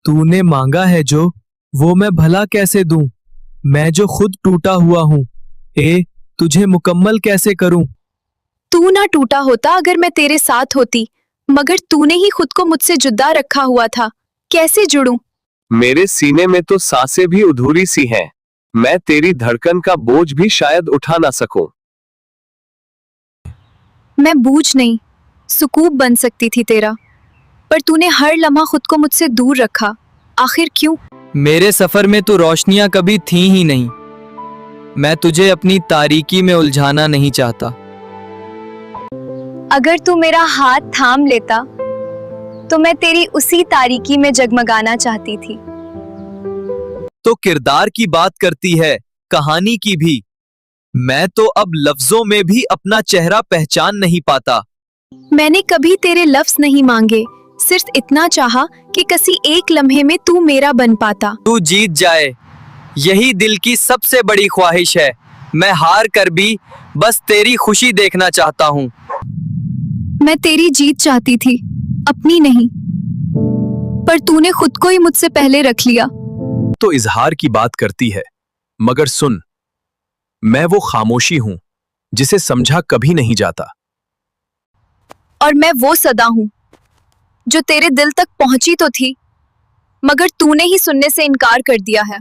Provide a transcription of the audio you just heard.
तूने मांगा है जो वो मैं भला कैसे दूं? मैं जो खुद टूटा हुआ हूं, तुझे मुकम्मल कैसे करूं? तू ना टूटा होता अगर मैं तेरे साथ होती, मगर तूने ही खुद को मुझसे जुदा रखा हुआ था। कैसे जुड़ूं? मेरे सीने में तो सांसें भी अधूरी सी हैं। मैं तेरी धड़कन का बोझ भी शायद उठा ना सकूं। मैं बूझ नहीं, सुकूब बन सकती थी तेरा, पर तूने हर लम्हा खुद को मुझसे दूर रखा। आखिर क्यों? मेरे सफर में तू रोशनियां कभी थी ही नहीं। मैं तुझे अपनी तारीकी में उलझाना नहीं चाहता। अगर तू मेरा हाथ थाम लेता तो मैं तेरी उसी तारीकी में जगमगाना चाहती थी। तो किरदार की बात करती है, कहानी की भी। मैं तो अब लफ्जों में भी अपना चेहरा पहचान नहीं पाता। मैंने कभी तेरे लफ्ज नहीं मांगे, सिर्फ इतना चाहा कि किसी एक लम्हे में तू मेरा बन पाता। तू जीत जाए, यही दिल की सबसे बड़ी ख्वाहिश है। मैं हार कर भी बस तेरी खुशी देखना चाहता हूँ। मैं तेरी जीत चाहती थी, अपनी नहीं, पर तूने खुद को ही मुझसे पहले रख लिया। तो इजहार की बात करती है, मगर सुन, मैं वो खामोशी हूं जिसे समझा कभी नहीं जाता। और मैं वो सदा हूं जो तेरे दिल तक पहुंची तो थी, मगर तूने ही सुनने से इनकार कर दिया है।